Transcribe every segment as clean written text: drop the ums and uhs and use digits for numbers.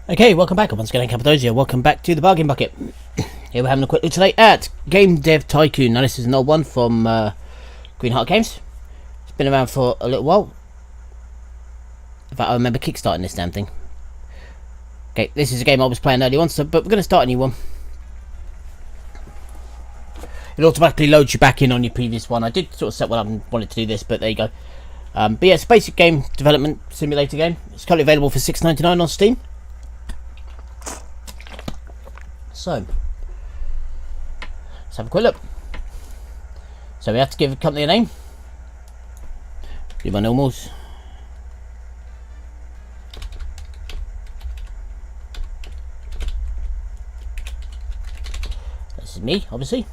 Okay, welcome back. Once again, Cappadocia. Welcome back to the Bargain Bucket. Here we're having a quick look today at Game Dev Tycoon. Now, this is an old one from Greenheart Games. It's been around for a little while. In fact, I remember kickstarting this damn thing. Okay, this is a game I was playing earlier on, but we're going to start a new one. It automatically loads you back in on your previous one. I did sort of set one up and wanted to do this, but there you go. But yeah, it's a basic game development simulator game. It's currently available for $6.99 on Steam. So, let's have a quick look. So we have to give a company a name. Do my normals. This is me, obviously.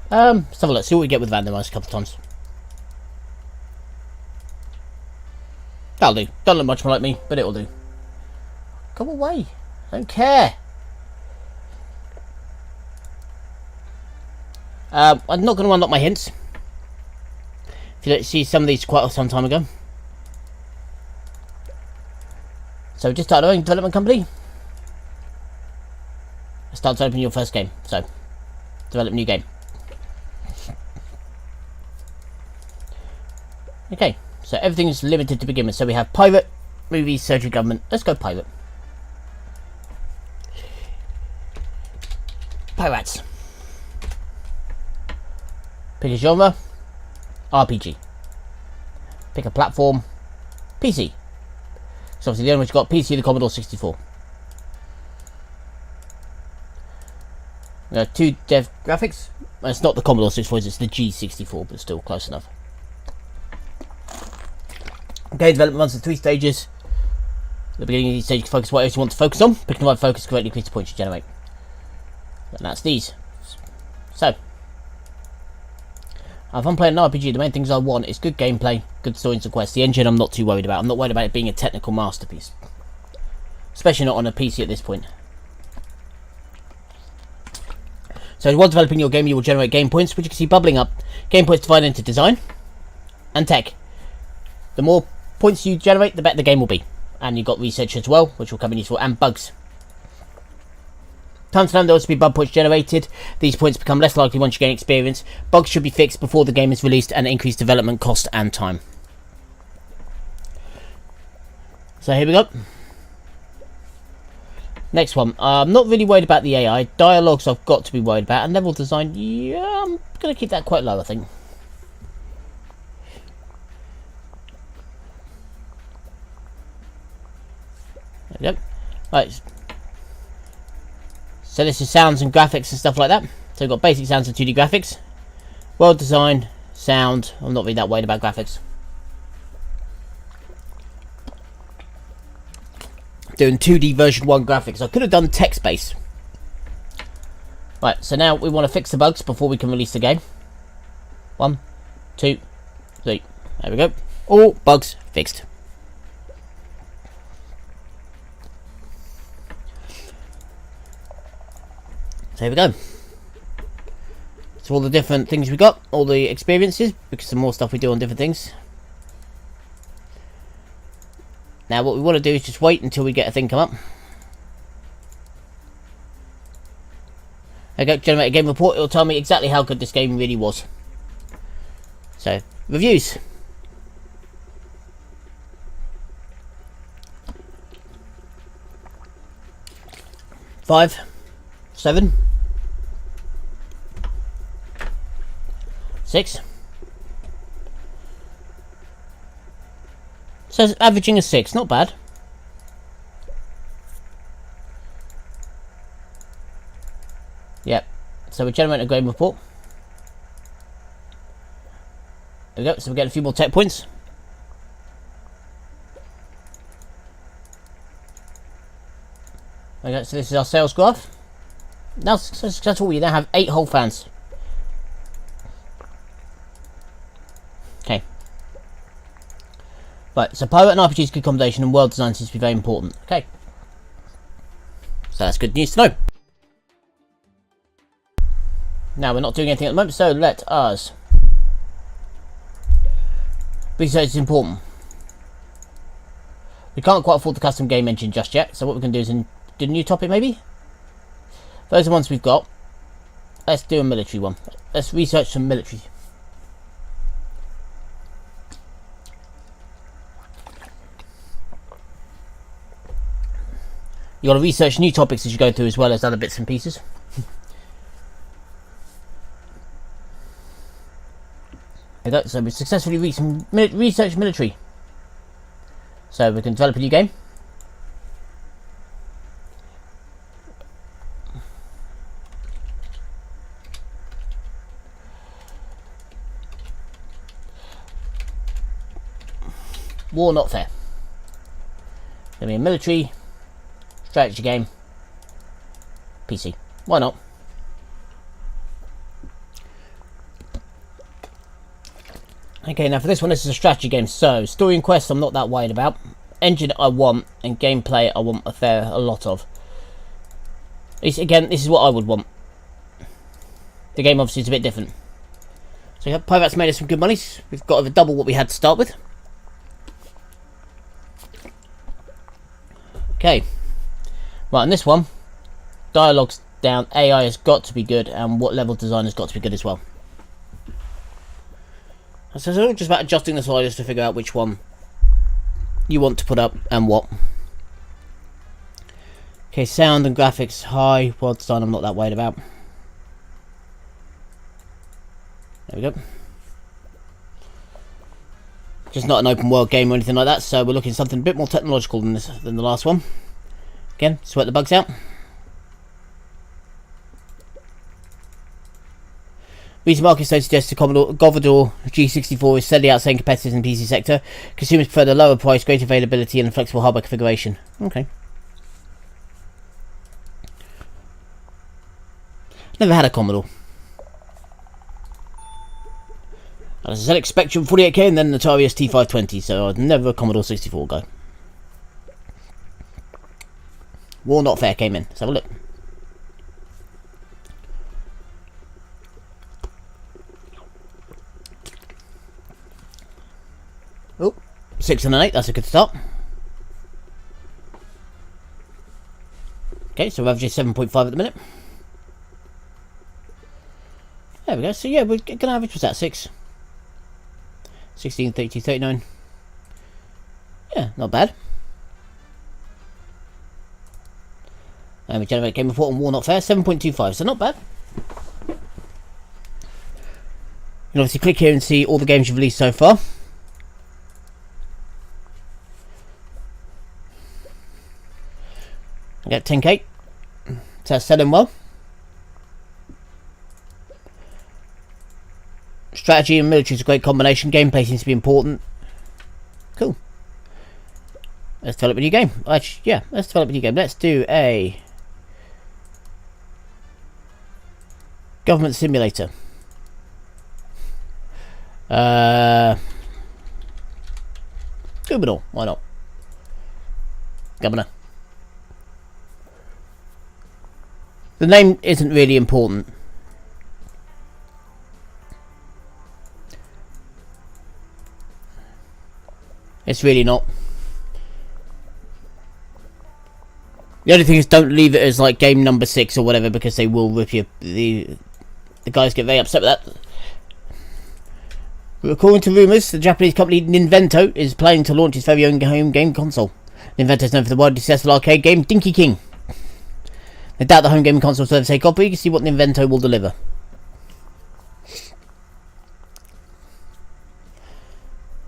Let's have a look, see what we get with randomised a couple of times. That'll do. Don't look much more like me, but it'll do. Go away. I don't care. I'm not going to unlock my hints. If you don't see some of these quite some time ago. So we just started our own development company. Start to open your first game. So, develop a new game. Okay, so everything's limited to begin with. So we have pirate, movie, surgery, government. Let's go pirate. Pirates. Pick a genre. RPG. Pick a platform. PC. So obviously the only one which got PC, the Commodore 64. We have 2D graphics. Well, it's not the Commodore 64, it's the G64, but still close enough. Game development runs in 3 stages. At the beginning of each stage, you can focus what else you want to focus on. Picking the right focus correctly increases the points you generate. And that's these. So, if I'm playing an RPG, the main things I want is good gameplay, good stories and quests. The engine I'm not too worried about. I'm not worried about it being a technical masterpiece. Especially not on a PC at this point. So while developing your game, you will generate game points, which you can see bubbling up. Game points divided into design and tech. The more points you generate, the better the game will be. And you've got research as well, which will come in useful, and bugs. Time to time there will also be bug points generated. These points become less likely once you gain experience. Bugs should be fixed before the game is released and increase development cost and time. So here we go. Next one. I'm not really worried about the AI. Dialogues I've got to be worried about. And level design, yeah, I'm going to keep that quite low, I think. There we go. Right. So this is sounds and graphics and stuff like that. So we've got basic sounds and 2D graphics. World design, sound. I'm not really that worried about graphics. Doing 2D version 1 graphics. I could have done text based. Right, so now we want to fix the bugs before we can release the game. 1, 2, 3. There we go. All bugs fixed. So here we go. So all the different things we got, all the experiences, because some more stuff we do on different things. Now what we want to do is just wait until we get a thing come up. There we go, generate a game report. It'll tell me exactly how good this game really was. So, reviews. Five, 7, 6. So it's averaging a 6, not bad. Yep. So we're generating a game report. There we go. So we're getting a few more tech points. Okay, so this is our sales graph. Now successful, we now have 8 whole fans. Okay. Right, so pirate and RPG is good combination, and world design seems to be very important. Okay. So that's good news to know. Now we're not doing anything at the moment, so let us research is important. We can't quite afford the custom game engine just yet, so what we can do is do a new topic maybe? Those are the ones we've got. Let's do a military one. Let's research some military. You got to research new topics as you go through, as well as other bits and pieces. There we go. So we successfully researched military. So we can develop a new game. War not fair. Gonna be a military strategy game. PC. Why not? Okay, now for this one, this is a strategy game. So, story and quests I'm not that worried about. Engine I want, and gameplay I want a lot of. Again, this is what I would want. The game obviously is a bit different. So yeah, Pirate's made us some good money. We've got over double what we had to start with. Okay. Right, on this one, dialogue's down, AI has got to be good, and what level design has got to be good as well. So it's all just about adjusting the sliders to figure out which one you want to put up and what. Okay, sound and graphics high, world design I'm not that worried about. There we go. Just not an open world game or anything like that, so we're looking at something a bit more technological than the last one. Again, sweat the bugs out. Recent market studies suggest the Commodore G64 is steadily outselling competitors in the PC sector. Consumers prefer the lower price, greater availability, and flexible hardware configuration. Okay. Never had a Commodore. I was a ZX Spectrum 48K and then an Atari ST 520, so I was never a Commodore 64 guy. War Not Fair came in. Let's have a look. Oh, 6 and an 8, that's a good start. Okay, so we're averaging 7.5 at the minute. There we go, so yeah, we're going to average, what's that, 6? 16, 32, 39. Yeah, not bad. And we generate game report on War Not Fair, 7.25, so not bad. You can obviously click here and see all the games you've released so far. I get 10k. So selling well. Strategy and military is a great combination. Gameplay seems to be important. Cool. Let's develop a new game. Actually, yeah, let's develop a new game. Let's do a government simulator. Governor, why not? Governor. The name isn't really important. It's really not. The only thing is, don't leave it as like game number 6 or whatever, because they will rip you. The guys get very upset with that. According to rumours, the Japanese company Ninvento is planning to launch its very own home game console. Ninvento is known for the widely successful arcade game Dinky King. I doubt the home gaming console will take off, but you can see what Ninvento will deliver.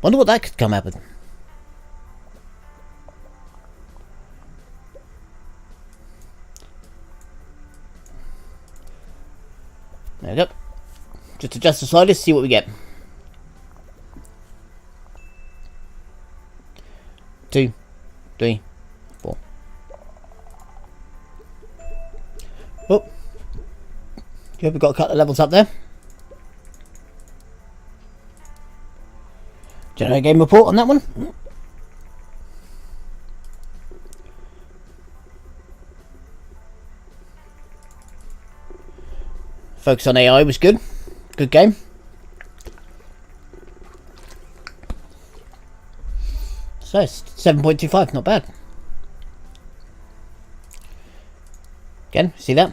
Wonder what that could come up with. There we go. Just adjust the sliders, see what we get. 2, 3, 4. Oh, you hope we've got a couple of levels up there. Generate game report on that one. Focus on AI was good. Good game. So it's 7.25, not bad. Again, see that?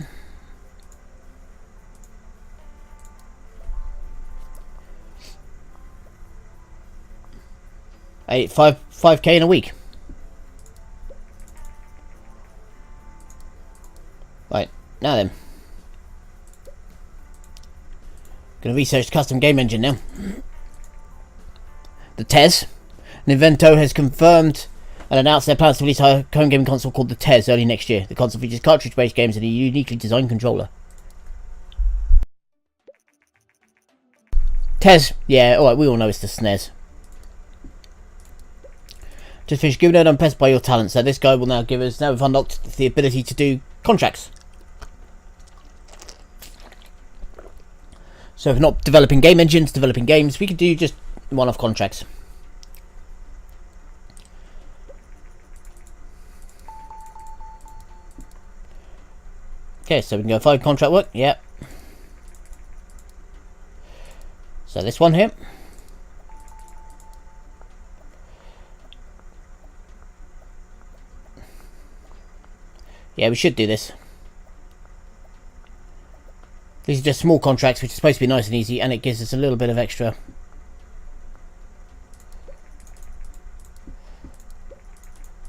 Five K in a week. Right, now then. Gonna research the custom game engine now. The TES. Nintendo has confirmed and announced their plans to release a home gaming console called the TES early next year. The console features cartridge-based games and a uniquely designed controller. TES, yeah, alright, we all know it's the SNES. Just finished giving out unimpressed by your talent, so this guy will now give us, now we've unlocked the ability to do contracts. So if we're not developing game engines, developing games, we can do just one-off contracts. Okay, so we can go 5 contract work, yep. So this one here. Yeah, we should do this. These are just small contracts, which is supposed to be nice and easy, and it gives us a little bit of extra.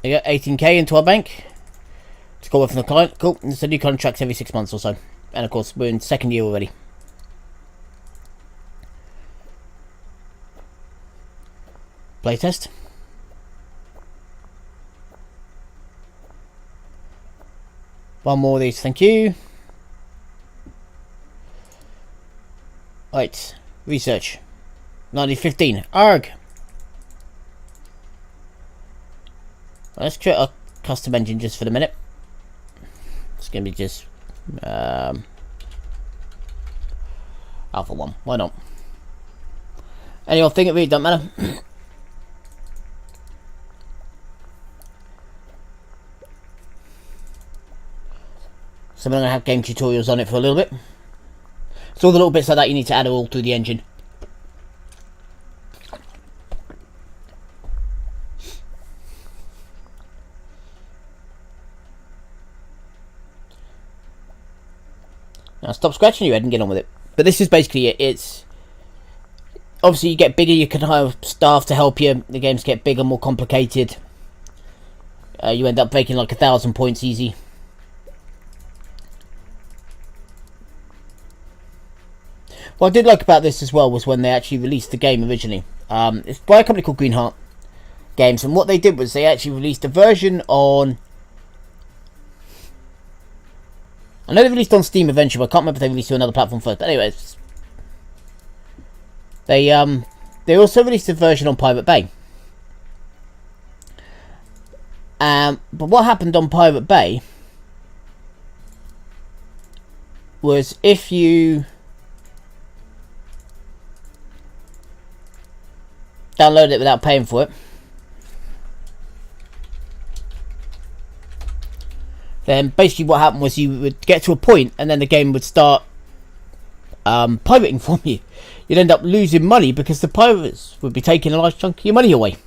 We got 18k into our bank. Let's go away from the client. Cool. It's a new contracts every 6 months or so. And of course, we're in 2nd year already. Playtest. One more of these, thank you. Right, research. 1915. Arg! Let's create a custom engine just for the minute. It's gonna be just Alpha 1. Why not? Any old thing, it really doesn't matter. So I'm going to have game tutorials on it for a little bit. So all the little bits like that you need to add all through the engine. Now stop scratching your head and get on with it. But this is basically it. It's obviously you get bigger, you can hire staff to help you. The games get bigger, more complicated. You end up making like 1,000 points easy. What I did like about this as well was when they actually released the game originally. It's by a company called Greenheart Games, and what they did was they actually released a version on... I know they released on Steam eventually, but I can't remember if they released to another platform first. But anyways, they also released a version on Pirate Bay. But what happened on Pirate Bay was if you downloaded it without paying for it, then basically what happened was you would get to a point and then the game would start pirating from you. You'd end up losing money because the pirates would be taking a large chunk of your money away,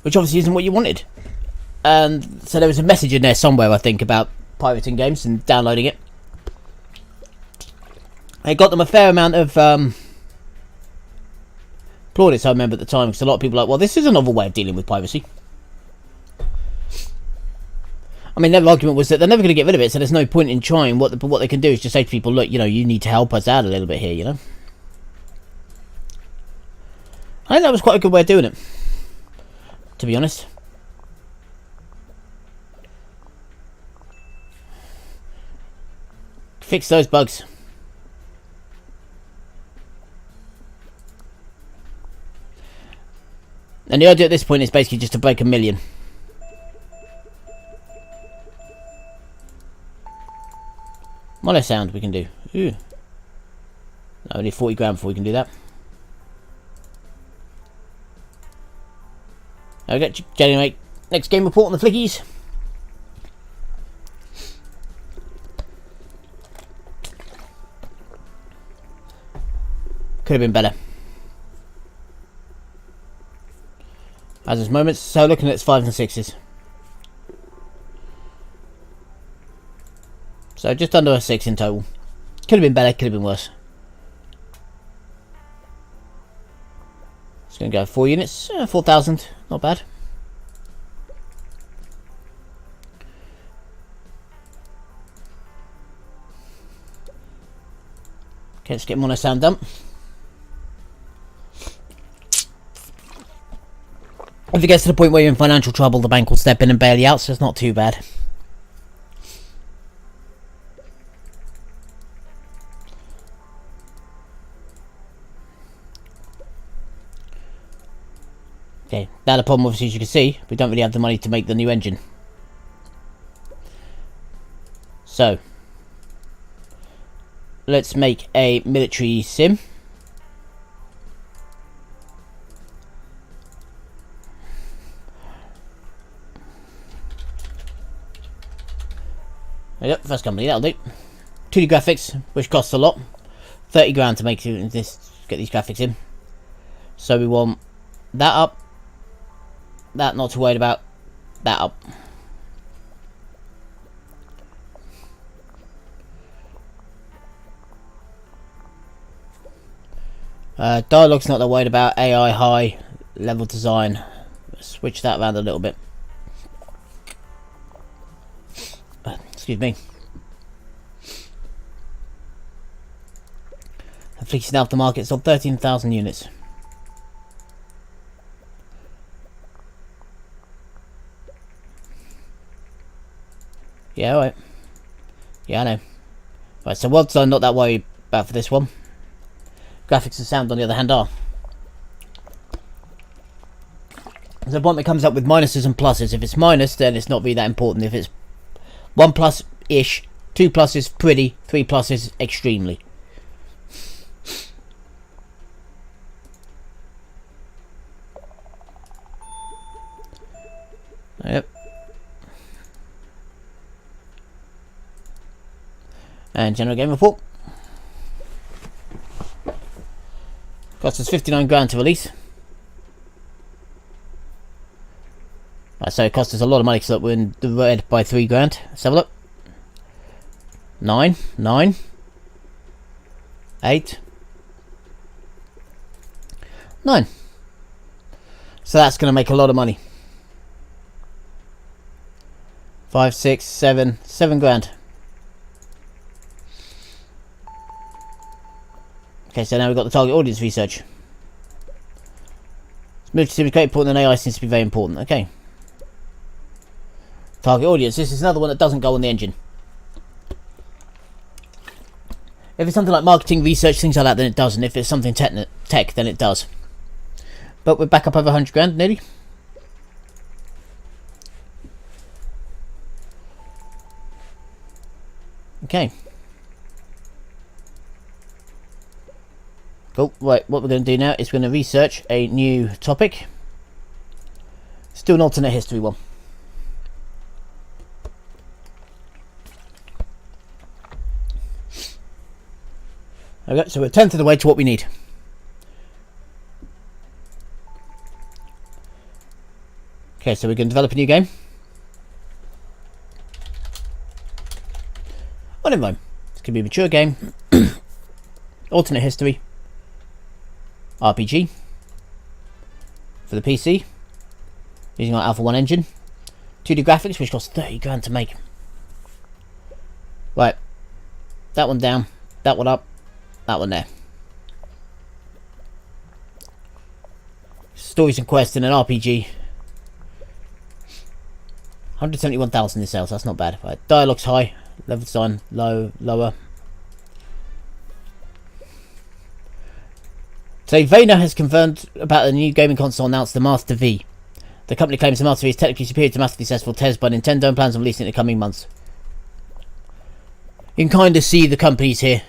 which obviously isn't what you wanted. And so there was a message in there somewhere, I think, about pirating games and downloading it. It got them a fair amount of plaudits, I remember at the time, because a lot of people were like, well, this is a novel way of dealing with piracy. I mean, their argument was that they're never going to get rid of it, so there's no point in trying. What they can do is just say to people, look, you know, you need to help us out a little bit here, you know. I think that was quite a good way of doing it, to be honest. Fix those bugs. And the idea at this point is basically just to break 1 million. What a sound we can do. Ooh. No, we need 40 grand before we can do that. Okay, generate next game report on the flickies. Could have been better. As its moments, so looking at its 5s and 6s. So just under a 6 in total. Could have been better, could have been worse. It's going to go 4 units, 4,000, not bad. Okay, let's get mono sound done. If it gets to the point where you're in financial trouble, the bank will step in and bail you out, so it's not too bad. Okay, now the problem, obviously, as you can see, we don't really have the money to make the new engine. So, let's make a military sim. There you go, first company, that'll do. 2D graphics, which costs a lot. 30 grand to make this, get these graphics in. So we want that up. That not too worried about. That up. Dialogue's not that worried about. AI high, level design. Switch that around a little bit. Excuse me. The fleet in aftermarket sold 13,000 units. Yeah, alright. Yeah, I know. Right, so what's I'm not that worried about for this one. Graphics and sound, on the other hand, are. There's a point that comes up with minuses and pluses. If it's minus, then it's not really that important. If it's 1 plus-ish, 2 pluses, pretty, 3 pluses, extremely. Yep. And general game report. Cost us 59 grand to release. Right, so it cost us a lot of money because we're in the red by 3 grand. Let's have a look. 9, 9, 8, 9. So that's going to make a lot of money. 5, 6, 7, 7 grand. Okay, so now we've got the target audience research. Military sim is quite important and AI seems to be very important. Okay. Target audience. This is another one that doesn't go on the engine. If it's something like marketing, research, things like that, then it doesn't. If it's something tech, then it does. But we're back up over 100 grand, nearly. Okay. Cool. Right, what we're going to do now is we're going to research a new topic. Still an alternate history one. Okay, so we're a tenth of the way to what we need. Okay, so we're going to develop a new game. Oh, never mind. It's going to be a mature game. Alternate history. RPG. For the PC. Using our Alpha 1 engine. 2D graphics, which cost 30 grand to make. Right. That one down. That one up. That one there. Stories and quests in an RPG. 171,000 in sales, that's not bad. Right. Dialogue's high. Level design low, lower. Today, Vayner has confirmed about a new gaming console announced, the Master V. The company claims the Master V is technically superior to massively successful tests by Nintendo and plans on releasing it in the coming months. You can kind of see the companies here.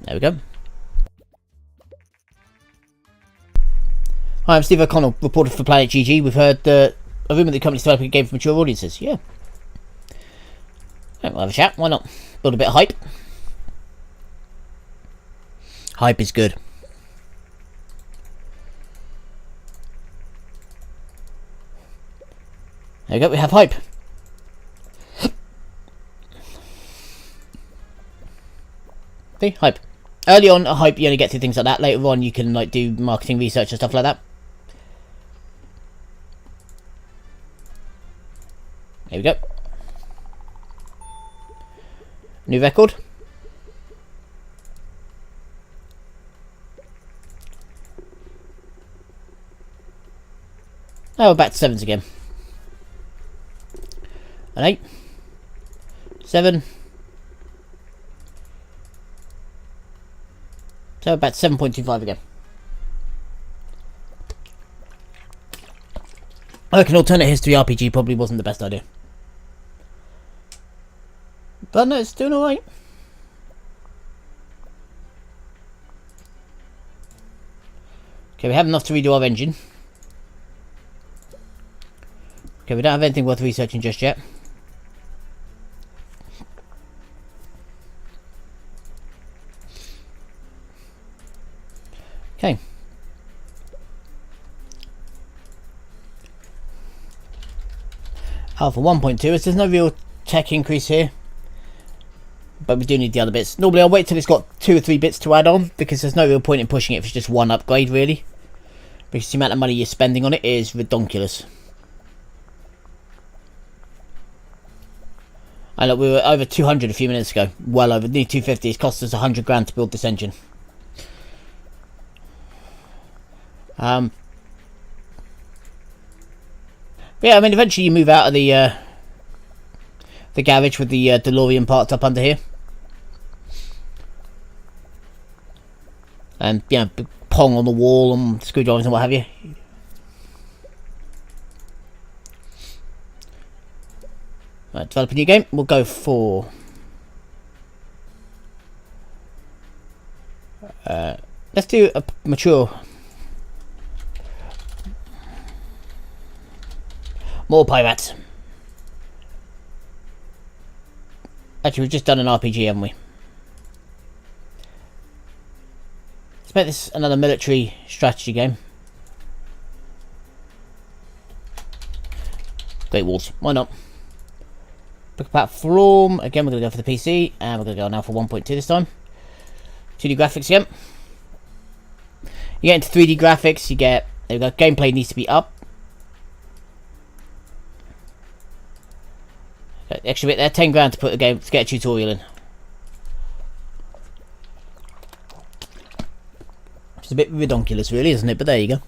There we go. Hi, I'm Steve O'Connell, reporter for Planet GG. We've heard a rumour that the company's developing a game for mature audiences. Yeah. We'll have a chat, why not? Build a bit of hype. Hype is good. There we go, we have hype. See, hype. Early on, a hype, you only get through things like that. Later on, you can like do marketing research and stuff like that. There we go. New record. Now we're back to 7s again. An 8. 7. So about 7.25 again. I reckon alternate history RPG probably wasn't the best idea. But no, it's doing alright. Okay, we have enough to redo our engine. Okay, we don't have anything worth researching just yet. Okay. Alpha 1.2, there's no real tech increase here. But we do need the other bits. Normally I'll wait till it's got 2 or 3 bits to add on, because there's no real point in pushing it if it's just one upgrade really. Because the amount of money you're spending on it is redonkulous. And look, we were over 200 a few minutes ago. Well over, nearly 250. It's cost us 100 grand to build this engine. Yeah, I mean, eventually you move out of the garage with the DeLorean parked up under here. And, you know, pong on the wall and screwdrivers and what have you. Right, develop a new game. We'll go for... let's do a mature... More pirates. Actually, we've just done an RPG, haven't we? Let's make this another military strategy game. Great Walls. Why not? Book a platform. Again, we're going to go for the PC. And we're going to go now for 1.2 this time. 2D graphics again. You get into 3D graphics. You get... There we go. Gameplay needs to be up. Extra bit there, 10 grand to put the game to get a tutorial in. It's a bit redonkulous really, isn't it? But there you go.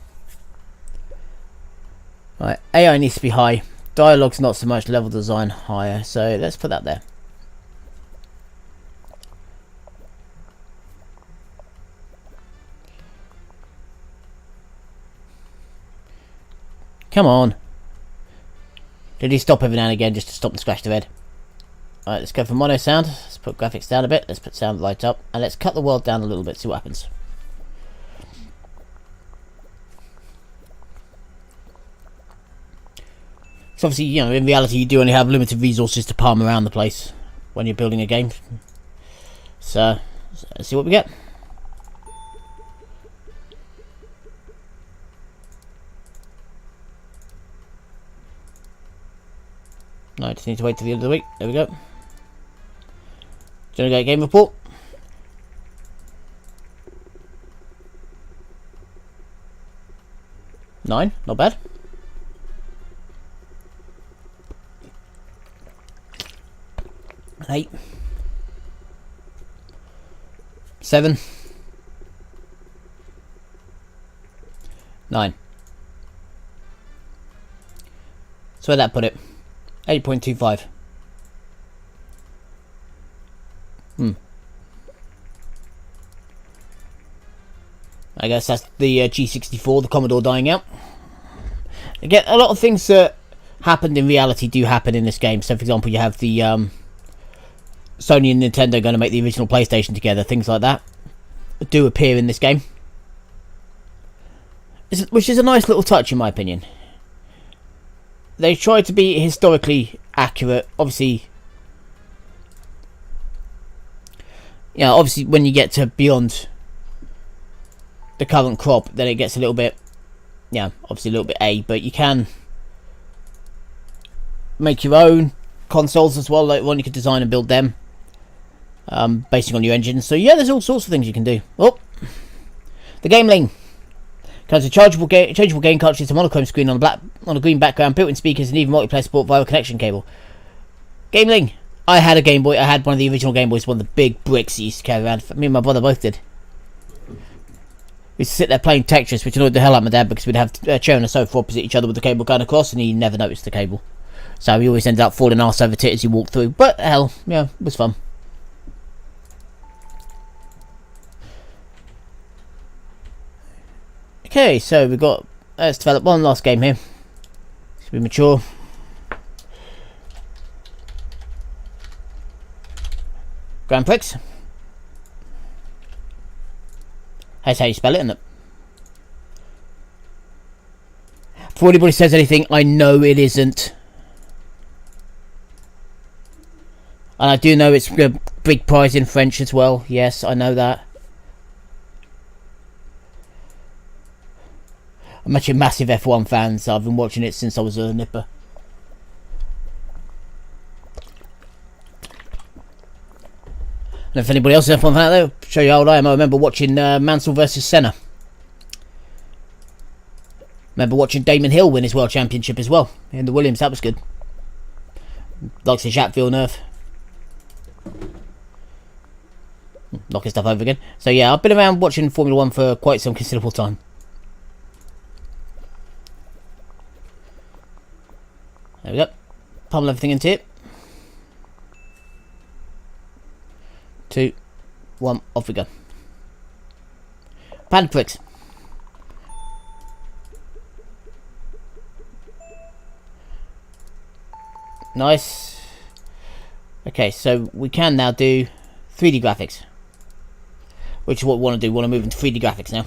Right, AI needs to be high. Dialogue's not so much, level design higher. So let's put that there. Come on. Did he stop every now and again just to stop and scratch the head? Alright, let's go for mono sound. Let's put graphics down a bit. Let's put sound light up. And let's cut the world down a little bit, see what happens. So obviously, you know, in reality you do only have limited resources to palm around the place when you're building a game. So, let's see what we get. No, I just need to wait till the end of the week. There we go. Generate game report. Nine, not bad. An 8. 7. 9. So where'd that put it? 8.25. I guess that's the G64, the Commodore dying out. Again, a lot of things that happened in reality do happen in this game. So, for example, you have the Sony and Nintendo going to make the original PlayStation together. Things like that do appear in this game, which is a nice little touch, in my opinion. They try to be historically accurate. Obviously, you know, obviously when you get to beyond the current crop, then it gets a little bit, yeah, obviously a little bit but you can make your own consoles as well later on. You could design and build them based on your engine. So yeah, there's all sorts of things you can do. Oh, the Game Link comes with changeable game cartridges, a monochrome screen on a green background, built-in speakers, and even multiplayer support via a connection cable. Game Link. I had a Game Boy. I had one of the original Game Boys, one of the big bricks you used to carry around. Me and my brother both did. We used to sit there playing Tetris, which annoyed the hell out of my dad because we'd have a chair and a sofa opposite each other with the cable going across, and he never noticed the cable. So he always ended up falling arse over tit as he walked through. But hell, yeah, it was fun. Okay, so we've got, let's develop one last game here. Let's be mature. Grand Prix. That's how you spell it, isn't it? Before anybody says anything, I know it isn't. And I do know it's a big prize in French as well. Yes, I know that. I'm actually a massive F1 fan, so I've been watching it since I was a nipper. And if anybody else is F1 fan out there, I'll show you how old I am. I remember watching Mansell versus Senna. Remember watching Damon Hill win his World Championship as well in the Williams. That was good. Likes of Jacques Villeneuve. Knocking stuff over again. So yeah, I've been around watching Formula 1 for quite some considerable time. There we go. Pummel everything into it. 2, 1, off we go. Pan pricks. Nice. Okay, so we can now do 3D graphics, which is what we want to do. We want to move into 3D graphics now.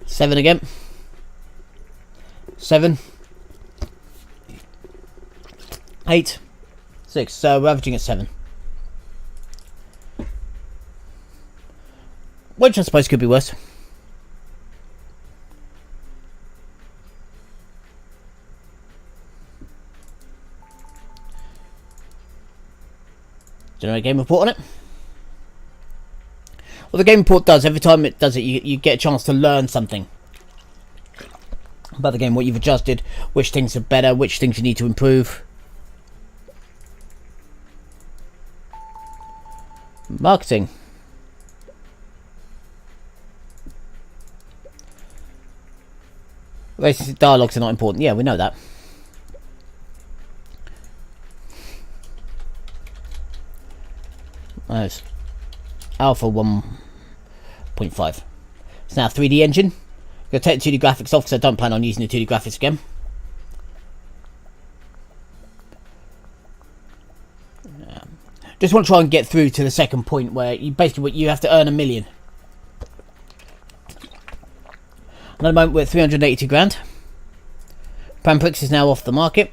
Seven again. 7, 8, 6. So we're averaging at 7, which I suppose could be worse. Generate game report on it. Well, the game report does, every time it does it, you get a chance to learn something about the game, what you've adjusted, which things are better, which things you need to improve. Marketing. Racist dialogues are not important. Yeah, we know that. Nice. Alpha 1.5. It's now 3D engine. I'm going to take the 2D graphics off because I don't plan on using the 2D graphics again. Just want to try and get through to the second point where you basically you have to earn $1 million. At the moment we're at 382 grand. Pamprix is now off the market.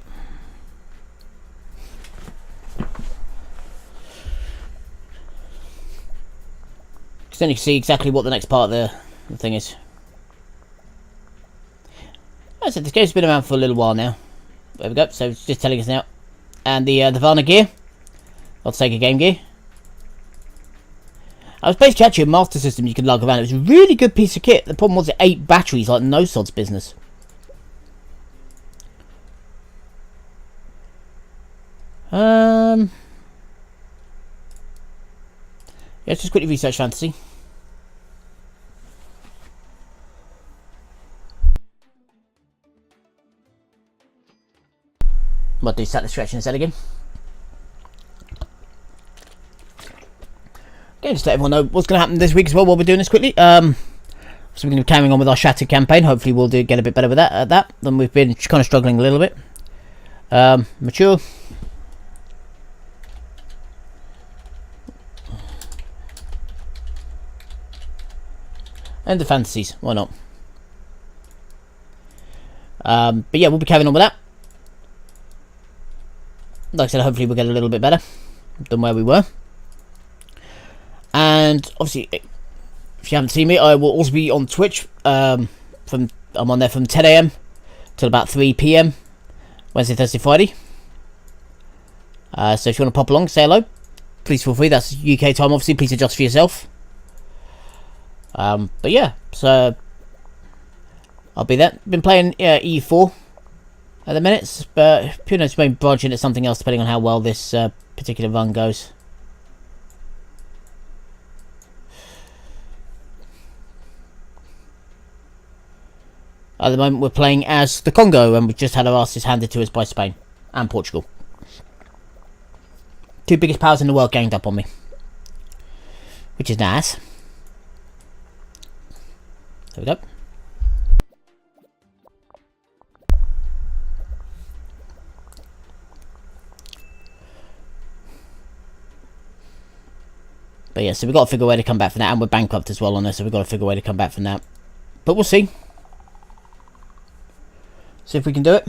Because then you can see exactly what the next part of the thing is. As I said, this game's been around for a little while now. There we go, so it's just telling us now. And the Varna gear. I'll take a Game Gear. I was basically actually a Master System you could lug around. It was a really good piece of kit. The problem was it ate batteries like no sod's business. Yeah, let's just quickly research fantasy. Might do status stretching instead again. Okay, just let everyone know what's going to happen this week as well while we're doing this quickly. So we're going to be carrying on with our Shattered campaign. Hopefully we'll get a bit better with that at that than we've been kind of struggling a little bit. Mature. And the fantasies, why not? But yeah, we'll be carrying on with that. Like I said, hopefully we'll get a little bit better. than where we were. And obviously, if you haven't seen me, I will also be on Twitch. I'm on there from 10 AM till about 3 PM, Wednesday, Thursday, Friday. So if you want to pop along, say hello, please feel free. That's UK time, obviously. Please adjust for yourself. But yeah, so I'll be there. Been playing E4 at the minute, but who knows, maybe branch into something else depending on how well this particular run goes. At the moment, we're playing as the Congo, and we've just had our asses handed to us by Spain and Portugal. Two biggest powers in the world ganged up on me, which is nice. There we go. But yeah, so we've got to figure a way to come back from that, and we're bankrupt as well on this, so we've got to figure a way to come back from that. But we'll see. See if we can do it.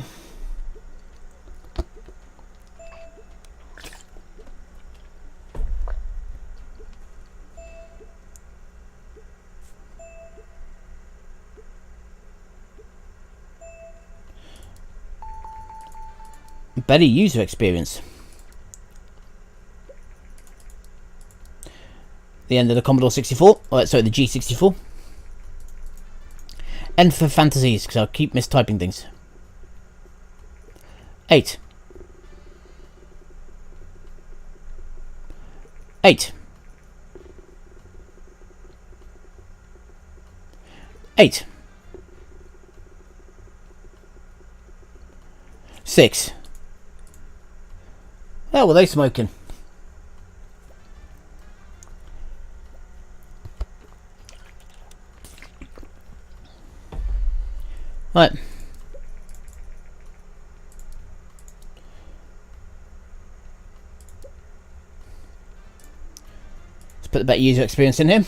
Better user experience. The end of the Commodore 64. Oh, sorry, the G64. End for fantasies, because I'll keep mistyping things. 8. 8. 8. 6. Oh, were they smoking? Right. Let's put the better user experience in here.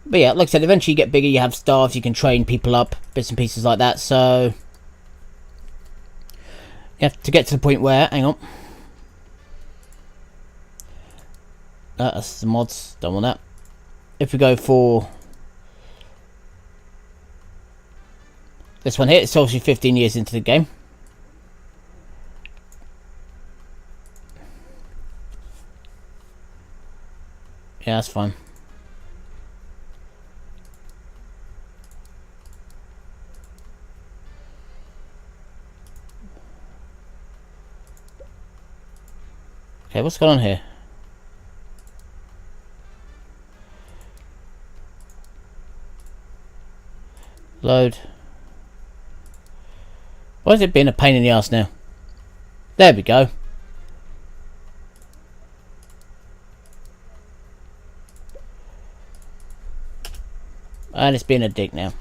But yeah, like I said, eventually you get bigger, you have staff, you can train people up, bits and pieces like that, so you have to get to the point where, hang on. That's the mods, don't want that. If we go for this one here, it's obviously 15 years into the game. Yeah, that's fine. Okay, what's going on here? Load. Why is it being a pain in the ass now? There we go. And it's being a dick now.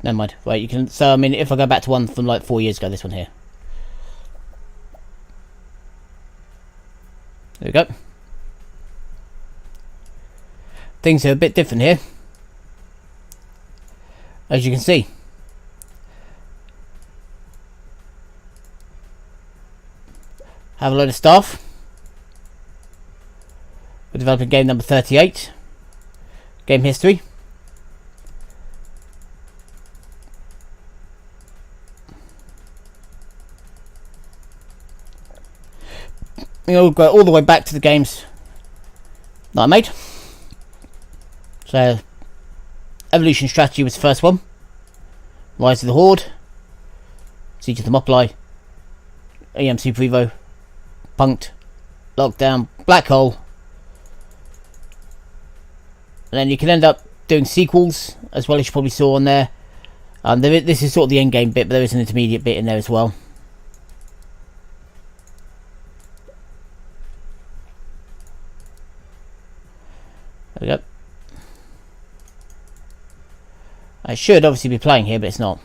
Never mind. Right, you can. So I mean, if I go back to one from like 4 years ago, this one here. There we go. Things are a bit different here, as you can see. Have a load of staff. We're developing game number 38. Game history. We'll go all the way back to the games that I made. So, Evolution Strategy was the first one. Rise of the Horde. Siege of Thermopylae. EM Super Evo. Punked. Lockdown. Black Hole. And then you can end up doing sequels as well, as you probably saw on there. This is sort of the end game bit, but there is an intermediate bit in there as well. There we go. I should obviously be playing here, but it's not.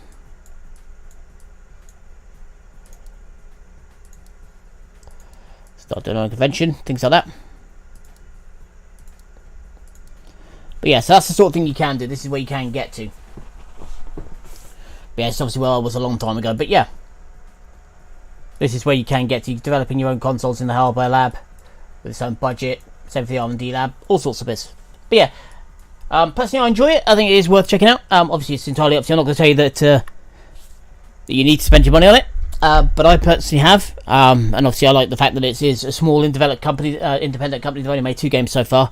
Start doing a convention, things like that. But yeah, so that's the sort of thing you can do. This is where you can get to. But yeah, it's obviously where I was a long time ago. But yeah, This is where you can get to developing your own consoles in the hardware lab with its own budget. Same for the R&D lab, all sorts of bits. But yeah, personally I enjoy it. I think it is worth checking out. Obviously it's entirely up to you. I'm not going to tell you that you need to spend your money on it, but I personally have. And obviously I like the fact that it is a small independent company. They've only made 2 games so far.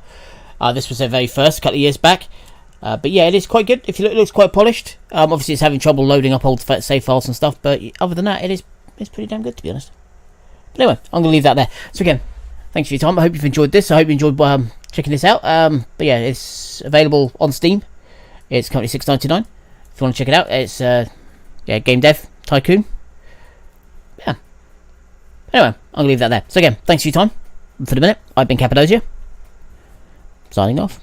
This was their very first, a couple of years back. But yeah, it is quite good. If you look, it looks quite polished. Obviously it's having trouble loading up old save files and stuff, but other than that, it's pretty damn good, to be honest. But anyway, I'm going to leave that there. So again, thanks for your time. I hope you've enjoyed this. I hope you enjoyed checking this out. But yeah, it's available on Steam. It's currently $6.99. If you want to check it out, it's Game Dev Tycoon. Yeah. Anyway, I'm going to leave that there. So again, thanks for your time. For the minute, I've been Cappadocia. Signing off.